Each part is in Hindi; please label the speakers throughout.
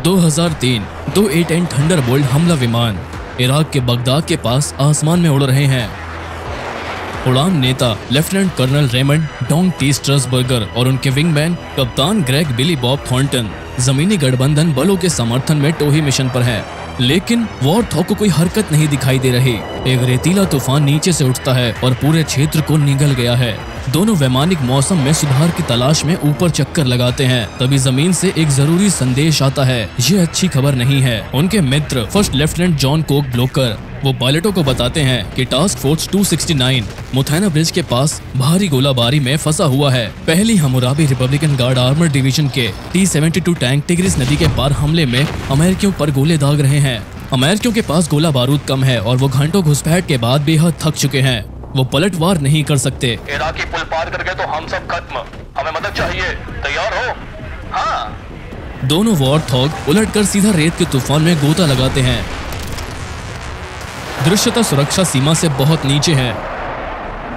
Speaker 1: 2003 दो A-10 थंडरबोल्ट हमला विमान इराक के बगदाद के पास आसमान में उड़ रहे हैं। उड़ान नेता lieutenant colonel Raymond Dong T Strassburger और उनके विंगमैन कप्तान ग्रेग बिली बॉब थॉर्नटन जमीनी गठबंधन बलों के समर्थन में टोही मिशन पर हैं। लेकिन वॉरथॉग को कोई हरकत नहीं दिखाई दे रही। एक रेतीला तूफान नीचे से उठता है और पूरे क्षेत्र को निगल गया है। दोनों वैमानिक मौसम में सुधार की तलाश में ऊपर चक्कर लगाते हैं। तभी जमीन से एक जरूरी संदेश आता है। ये अच्छी खबर नहीं है। उनके मित्र first lieutenant John Coke Blocker वो पायलटों को बताते हैं कि टास्क फोर्स 269 मुथैना ब्रिज के पास भारी गोलाबारी में फंसा हुआ है। पहली हमूराबी रिपब्लिकन गार्ड आर्मर डिवीजन के T-72 टैंक टिग्रिस नदी के पार हमले में अमेरिकियों पर गोले दाग रहे हैं। अमेरिकियों के पास गोला बारूद कम है और वो घंटों घुसपैठ के बाद बेहद थक चुके हैं। वो पलटवार नहीं कर सकते।
Speaker 2: इराकी पुल पार कर गए तो हम सब खत्म। हमें मदद चाहिए। तैयार हो? हाँ।
Speaker 1: दोनों वॉरथॉग उलटकर सीधा रेत के तूफान में गोता लगाते हैं। दृश्यता सुरक्षा सीमा से बहुत नीचे है।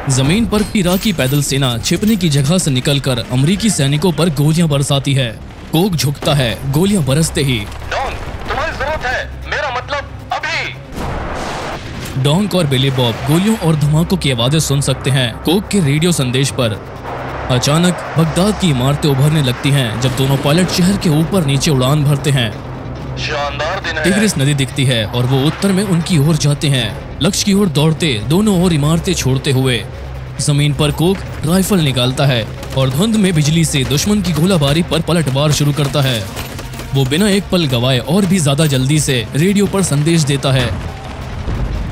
Speaker 1: जमीन पर इराकी पैदल सेना छिपने की जगह से निकलकर अमेरिकी सैनिकों पर गोलियां बरसाती है। कोक झुकता है। गोलियां बरसते ही
Speaker 2: डॉन, तुम्हारी जरूरत है। मेरा मतलब अभी।
Speaker 1: डोंग और बिली बॉब गोलियों और धमाकों की आवाजें सुन सकते हैं। कोक के रेडियो संदेश पर अचानक बगदाद की इमारतें उभरने लगती हैं जब दोनों पायलट शहर के ऊपर नीचे उड़ान भरते हैं।
Speaker 2: शानदार दिन है।
Speaker 1: टिग्रिस नदी दिखती है और वो उत्तर में उनकी ओर जाते हैं। लक्ष्य की ओर दौड़ते दोनों ओर इमारतें छोड़ते हुए जमीन पर कोक राइफल निकालता है और धुंध में बिजली से दुश्मन की गोलाबारी पर पलटवार शुरू करता है। वो बिना एक पल गवाए और भी ज्यादा जल्दी से रेडियो पर संदेश देता है।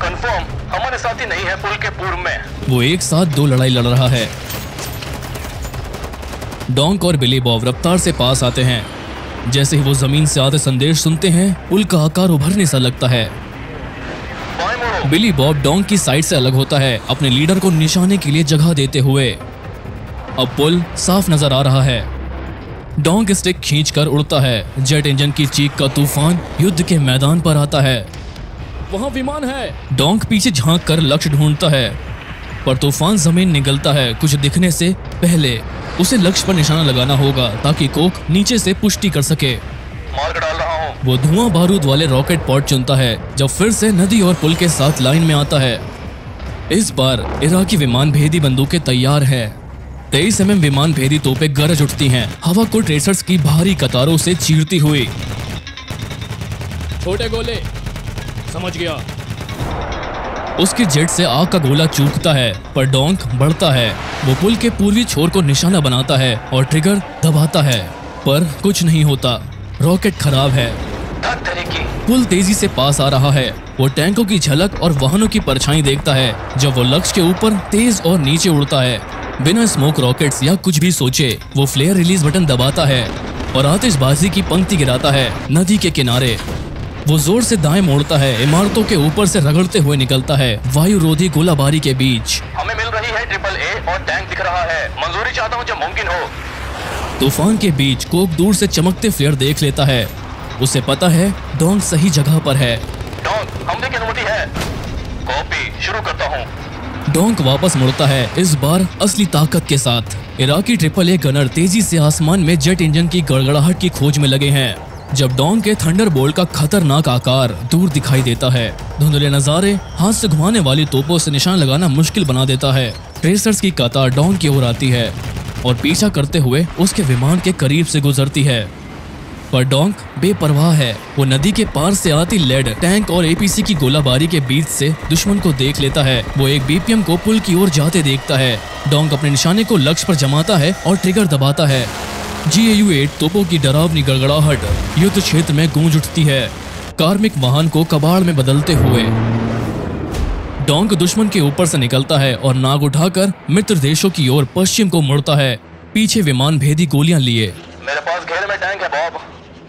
Speaker 2: कंफर्म, हमारे साथी नहीं है पुल के पूर्व में।
Speaker 1: वो एक साथ दो लड़ाई लड़ रहा है। डोंग और बिली बॉब रफ्तार से पास आते हैं। जैसे ही वो जमीन से आते संदेश सुनते हैं, पुल का आकार उभरने सा लगता है। बिली बॉब डोंग की साइड से अलग होता है, अपने लीडर को निशाने के लिए जगह देते हुए। अब पुल साफ नजर आ रहा है। डोंग स्टिक खींचकर उड़ता है। जेट इंजन की चीख का तूफान युद्ध के मैदान पर आता है। वहां विमान है। डोंग पीछे झांक कर लक्ष्य ढूंढता है, पर तूफान जमीन निगलता है। कुछ दिखने से पहले उसे लक्ष्य पर निशाना लगाना होगा ताकि कोक नीचे से पुष्टि कर सके।
Speaker 2: मार्ग डाल रहा हूँ।
Speaker 1: वो धुआं बारूद वाले रॉकेट पॉड चुनता है जब फिर से नदी और पुल के साथ लाइन में आता है। इस बार इराकी विमान भेदी बंदूकें तैयार है। 23 mm विमान भेदी तोपें गरज उठती हैं, हवा को ट्रेसर्स की भारी कतारों से चीरती हुई। छोटे गोले। समझ गया। उसके जेट से आग का गोला चूकता है, पर डोंग बढ़ता है। वो पुल के पूर्वी छोर को निशाना बनाता है और ट्रिगर दबाता है, पर कुछ नहीं होता। रॉकेट खराब है। पुल तेजी से पास आ रहा है। वो टैंकों की झलक और वाहनों की परछाई देखता है जब वो लक्ष्य के ऊपर तेज और नीचे उड़ता है। बिना स्मोक रॉकेट्स या कुछ भी सोचे वो फ्लेयर रिलीज बटन दबाता है और आतिशबाजी की पंक्ति गिराता है। नदी के किनारे वो जोर से दाएं मोड़ता है। इमारतों के ऊपर से रगड़ते हुए निकलता है, वायु रोधी गोलाबारी के बीच।
Speaker 2: हमें मिल रही है AAA और टैंक दिख रहा है। मंजूरी चाहता हूँ जब मुमकिन हो।
Speaker 1: तूफान के बीच कोक दूर से चमकते फ्लेयर देख लेता है। उसे पता है डोंग सही जगह पर है।
Speaker 2: डोंग, हमले की अनुमति है। कॉपी, शुरू करता हूँ।
Speaker 1: डोंग वापस मुड़ता है, इस बार असली ताकत के साथ। इराकी AAA गनर तेजी से आसमान में जेट इंजन की गड़गड़ाहट की खोज में लगे हैं जब डोंग के थंडरबोल्ट का खतरनाक आकार दूर दिखाई देता है। धुंधले नजारे हाथ से घुमाने वाली तोपों से निशान लगाना मुश्किल बना देता है। ट्रेसर्स की कतार डोंग की ओर आती है और पीछा करते हुए उसके विमान के करीब से गुजरती है, पर डोंग बेपरवाह है। वो नदी के पार से आती लेड, टैंक और APC की गोलाबारी के बीच से दुश्मन को देख लेता है। वो एक BPM को पुल की ओर जाते देखता है। डोंग अपने निशाने को लक्ष्य पर जमाता है और ट्रिगर दबाता है। GAU-8 तोपों की डरावनी गड़गड़ाहट युद्ध क्षेत्र में गूंज उठती है, कार्मिक वाहन को कबाड़ में बदलते हुए। डोंग दुश्मन के ऊपर से निकलता है और नाग उठाकर मित्र देशों की ओर पश्चिम को मुड़ता है, पीछे विमान भेदी गोलियां लिए।
Speaker 2: मेरे पास घेरे में टैंक है बॉब।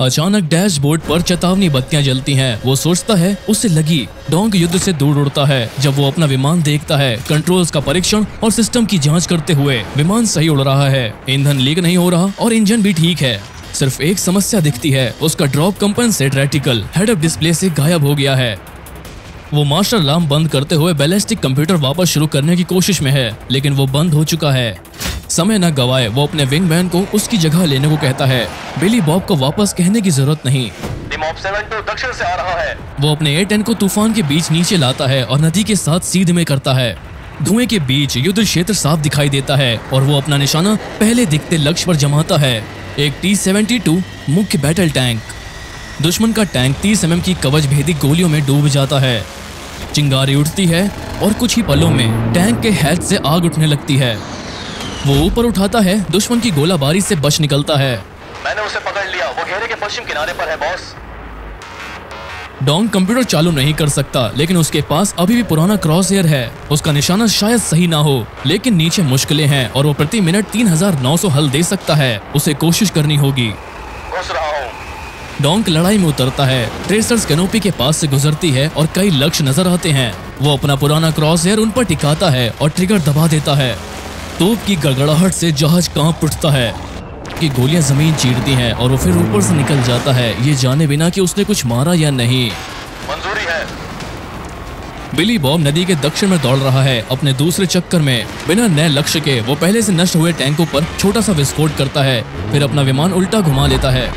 Speaker 1: अचानक डैशबोर्ड पर चेतावनी बत्तियां जलती हैं। वो सोचता है उससे लगी। डोंग युद्ध से दूर उड़ता है जब वो अपना विमान देखता है। कंट्रोल्स का परीक्षण और सिस्टम की जांच करते हुए विमान सही उड़ रहा है। ईंधन लीक नहीं हो रहा और इंजन भी ठीक है। सिर्फ एक समस्या दिखती है, उसका drop compensate reticle head up display से गायब हो गया है। वो मास्टर अलार्म बंद करते हुए बैलिस्टिक कंप्यूटर वापस शुरू करने की कोशिश में है, लेकिन वो बंद हो चुका है। समय न गवाए वो अपने विंगमैन को उसकी जगह लेने को कहता है। बिली बॉब को वापस कहने की जरूरत नहीं,
Speaker 2: कि मॉब 7-2 दक्षिण से आ रहा है।
Speaker 1: वो अपने A10 को तूफान के बीच नीचे लाता है और नदी के साथ सीध में करता है। धुएं के बीच युद्ध क्षेत्र साफ दिखाई देता है और वो अपना निशाना पहले दिखते लक्ष्य पर जमाता है, एक T-72 मुख्य बैटल टैंक। दुश्मन का टैंक 30 mm की कवच भेदी गोलियों में डूब जाता है। चिंगारी उठती है और कुछ ही पलों में टैंक के हैच से आग उठने लगती है। वो ऊपर उठाता है, दुश्मन की गोलाबारी से बच निकलता है।
Speaker 2: मैंने उसे पकड़ लिया, वो घेरे के पश्चिम किनारे पर है बॉस।
Speaker 1: डोंग कंप्यूटर चालू नहीं कर सकता, लेकिन उसके पास अभी भी पुराना क्रॉस हेयर है। उसका निशाना शायद सही ना हो, लेकिन नीचे मुश्किलें हैं और वो प्रति मिनट 3900 हल दे सकता है। उसे कोशिश करनी होगी।
Speaker 2: घुस रहा हूँ।
Speaker 1: डोंग लड़ाई में उतरता है, ट्रेसर्स कैनोपी के पास से गुजरती है और कई लक्ष्य नजर आते हैं। वो अपना पुराना क्रॉस हेयर उन पर टिकाता है और ट्रिगर दबा देता है। तोप की गड़गड़ाहट से जहाज कांप उठता है कि गोलियां जमीन चीरती हैं और वो फिर ऊपर से निकल जाता है, ये जाने बिना कि उसने कुछ मारा या नहीं।
Speaker 2: मंजूरी है।
Speaker 1: बिली बॉब नदी के दक्षिण में दौड़ रहा है। अपने दूसरे चक्कर में बिना नए लक्ष्य के वो पहले से नष्ट हुए टैंकों पर छोटा सा विस्फोट करता है, फिर अपना विमान उल्टा घुमा लेता है।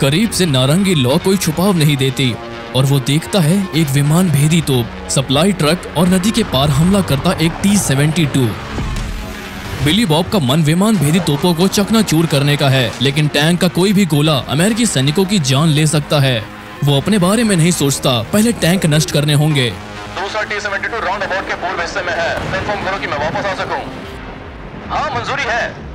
Speaker 1: करीब से नारंगी लौ कोई छुपाव नहीं देती और वो देखता है एक विमान भेदी तोप, सप्लाई ट्रक और नदी के पार हमला करता एक T-72। बिली बॉब का मन विमान भेदी तोपों को चकनाचूर करने का है, लेकिन टैंक का कोई भी गोला अमेरिकी सैनिकों की जान ले सकता है। वो अपने बारे में नहीं सोचता, पहले टैंक नष्ट करने होंगे।
Speaker 2: दूसरा T-72 राउंड अबाउट के पूर्व हिस्से में है। कंफर्म करो कि मैं वापस आ सकूं। हाँ, मंजूरी है।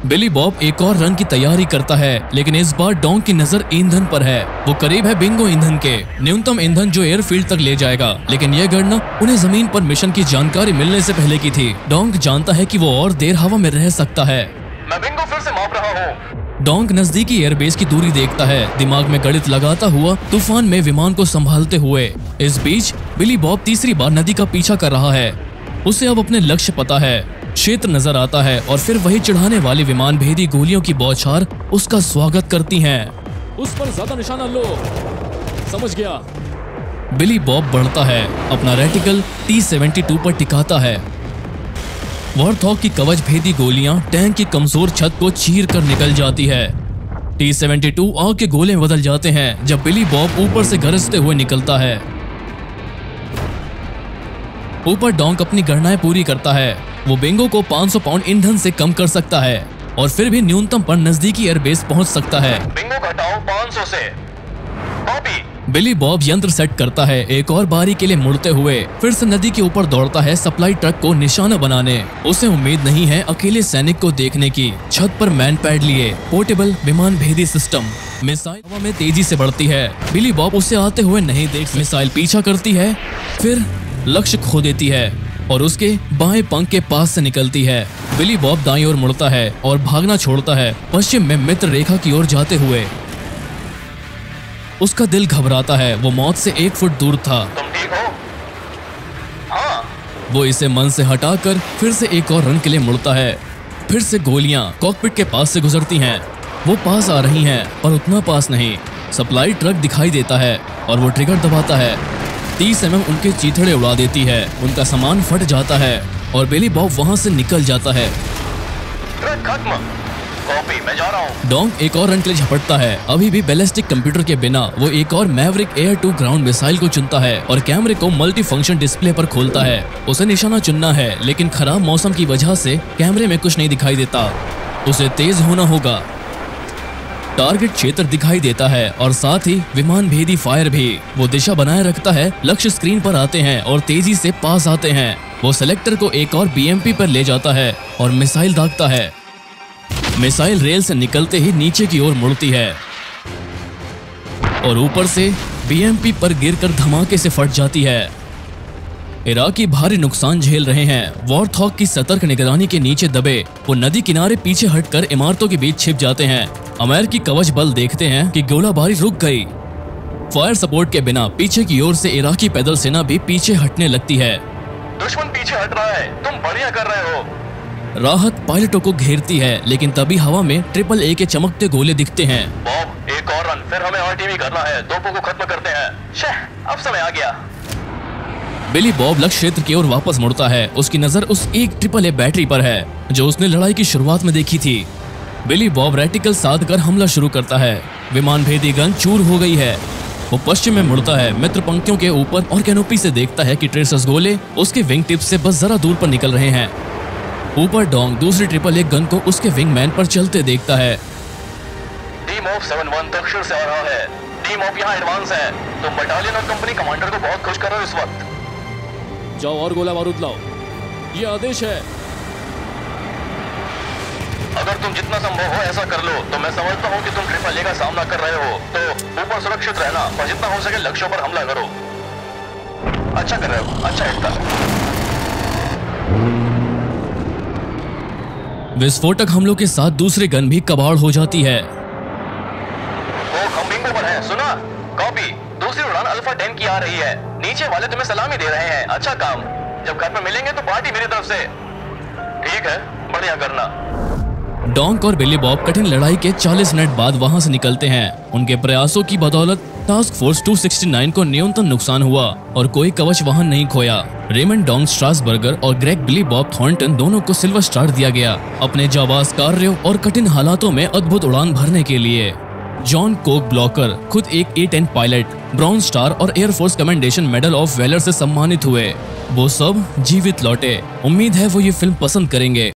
Speaker 1: बिली बॉब एक और रन की तैयारी करता है, लेकिन इस बार डोंग की नजर ईंधन पर है। वो करीब है बिंगो ईंधन के, न्यूनतम ईंधन जो एयरफील्ड तक ले जाएगा, लेकिन यह गणना उन्हें जमीन पर मिशन की जानकारी मिलने से पहले की थी। डोंग जानता है कि वो और देर हवा में रह सकता है।
Speaker 2: मैं बिंगो फिर से माप रहा हूँ।
Speaker 1: डोंग नजदीकी एयरबेस की दूरी देखता है, दिमाग में गणित लगाता हुआ तूफान में विमान को संभालते हुए। इस बीच बिली बॉब तीसरी बार नदी का पीछा कर रहा है। उसे अब अपने लक्ष्य पता है, क्षेत्र नजर आता है और फिर वही चढ़ाने वाली विमान भेदी गोलियों की बौछार उसका स्वागत करती हैं। उस पर ज्यादा निशाना लो। समझ गया। बिली बॉब बढ़ता है, अपना रेटिकल T-72 पर टिकाता है। वॉरथॉग की कवच भेदी गोलियां टैंक की कमजोर छत को चीर कर निकल जाती है। T-72 आग के गोले में बदल जाते हैं जब बिली बॉब ऊपर से गरजते हुए निकलता है। ऊपर डोंग अपनी गणनाएं पूरी करता है। वो बिंगो को 500 पाउंड ईंधन से कम कर सकता है और फिर भी न्यूनतम पर नजदीकी एयरबेस पहुंच सकता है।
Speaker 2: बिंगो घटाओ 500 से। कॉपी।
Speaker 1: बिली बॉब यंत्र सेट करता है, एक और बारी के लिए मुड़ते हुए फिर से नदी के ऊपर दौड़ता है सप्लाई ट्रक को निशाना बनाने। उसे उम्मीद नहीं है अकेले सैनिक को देखने की। छत पर मैन पैड लिए पोर्टेबल विमान भेदी सिस्टम। मिसाइल हवा में तेजी से बढ़ती है। बिली बॉब उसे आते हुए नहीं देख। मिसाइल पीछा करती है, फिर लक्ष्य खो देती है और उसके बाएं पंख के पास से निकलती है। बिली बॉब दाईं ओर मुड़ता है और भागना छोड़ता है, पश्चिम में मित्र रेखा की ओर जाते हुए। उसका दिल घबराता है, वो मौत से 1 फुट दूर था।
Speaker 2: तुम ठीक हो? हाँ।
Speaker 1: वो इसे मन से हटाकर फिर से एक और रन के लिए मुड़ता है। फिर से गोलियां कॉकपिट के पास से गुजरती हैं। वो पास आ रही हैं, पर उतना पास नहीं। सप्लाई ट्रक दिखाई देता है और वो ट्रिगर दबाता है। 30 mm उनके चीथड़े उड़ा देती है, उनका सामान फट जाता है और बिली बॉब वहां से निकल जाता है।
Speaker 2: ट्रक खत्म। कॉपी, मैं जा रहा हूँ।
Speaker 1: डोंग एक और रन के लिए झपटता है। अभी भी बैलिस्टिक कंप्यूटर के बिना वो एक और Maverick air to ground missile को चुनता है और कैमरे को मल्टी फंक्शन डिस्प्ले पर खोलता है। उसे निशाना चुनना है, लेकिन खराब मौसम की वजह से कैमरे में कुछ नहीं दिखाई देता। उसे तेज होना होगा। टारगेट क्षेत्र दिखाई देता है और साथ ही विमान भेदी फायर भी। वो दिशा बनाए रखता है, लक्ष्य स्क्रीन पर आते हैं और तेजी से पास आते हैं। वो सेलेक्टर को एक और BMP पर ले जाता है और मिसाइल दागता है। मिसाइल रेल से निकलते ही नीचे की ओर मुड़ती है और ऊपर से BMP पर गिरकर धमाके से फट जाती है। इराकी भारी नुकसान झेल रहे हैं। वॉरथॉग की सतर्क निगरानी के नीचे दबे वो नदी किनारे पीछे हटकर इमारतों के बीच छिप जाते हैं। अमेरिकी कवच बल देखते हैं कि गोलाबारी रुक गई। फायर सपोर्ट के बिना पीछे की ओर से इराकी पैदल सेना भी पीछे हटने लगती है।
Speaker 2: दुश्मन पीछे हट रहा है, तुम बढ़िया कर रहे हो।
Speaker 1: राहत पायलटों को घेरती है, लेकिन तभी हवा में AAA के चमकते गोले दिखते हैं।
Speaker 2: बॉब, एक और रन, फिर हमें RTV करना है। तोपों को खत्म करते हैं। शेह, अब समय आ गया।
Speaker 1: बिली बॉब लक्ष्य क्षेत्र की ओर वापस मुड़ता है। उसकी नजर उस एक AAA बैटरी पर है जो उसने लड़ाई की शुरुआत में देखी थी। बिली बॉब रेटिकल साध कर हमला शुरू करता है। विमान भेदी गन चूर हो गई है। वो पश्चिम में मुड़ता है, मित्र पंक्तियों के ऊपर और कैनोपी से देखता है कि ट्रेसर्स गोले उसके विंग टिप से बस जरा दूर पर निकल रहे हैं। ऊपर डोंग दूसरी ट्रिपल एक गन को उसके विंगमैन पर चलते देखता है।
Speaker 2: टीम ऑफ 7-1 दक्षिण से आ रहा है। टीम ऑफ यहाँ एडवांस है। तुम बटालियन और कंपनी कमांडर को बहुत खुश कर रहे हो इस वक्त।
Speaker 1: जाओ और गोला बारूद लाओ, ये आदेश है।
Speaker 2: अगर तुम जितना संभव हो ऐसा कर लो तो मैं समझता हूँ कि तुम ट्रिपल ए का सामना कर रहे हो, तो ऊपर सुरक्षित रहना और जितना हो सके लक्ष्यों पर हमला करो। अच्छा कर रहे हो, अच्छा हिट था।
Speaker 1: विस्फोटक हमलों के साथ दूसरी गन भी कबाड़ हो जाती है।
Speaker 2: वो खम्बिंगो पर है, सुना? कॉपी। दूसरी उड़ान अल्फा 10 की आ रही है। नीचे वाले तुम्हें सलामी दे रहे हैं। अच्छा काम। जब घर में मिलेंगे तो पार्टी मेरी तरफ से। ठीक है, बढ़िया करना।
Speaker 1: डोंक और बिली बॉब कठिन लड़ाई के 40 मिनट बाद वहां से निकलते हैं। उनके प्रयासों की बदौलत टास्क फोर्स 269 को न्यूनतम नुकसान हुआ और कोई कवच वाहन नहीं खोया। रेमंड डोंग स्ट्रासबर्गर और ग्रेग बिली बॉब थॉर्नटन दोनों को सिल्वर स्टार दिया गया अपने जाबाज कार्यों और कठिन हालातों में अद्भुत उड़ान भरने के लिए। जॉन कोक ब्लॉकर खुद एक A-10 पायलट, ब्रॉन्ज स्टार और Air Force Commendation Medal of Valour से सम्मानित हुए। वो सब जीवित लौटे। उम्मीद है वो ये फिल्म पसंद करेंगे।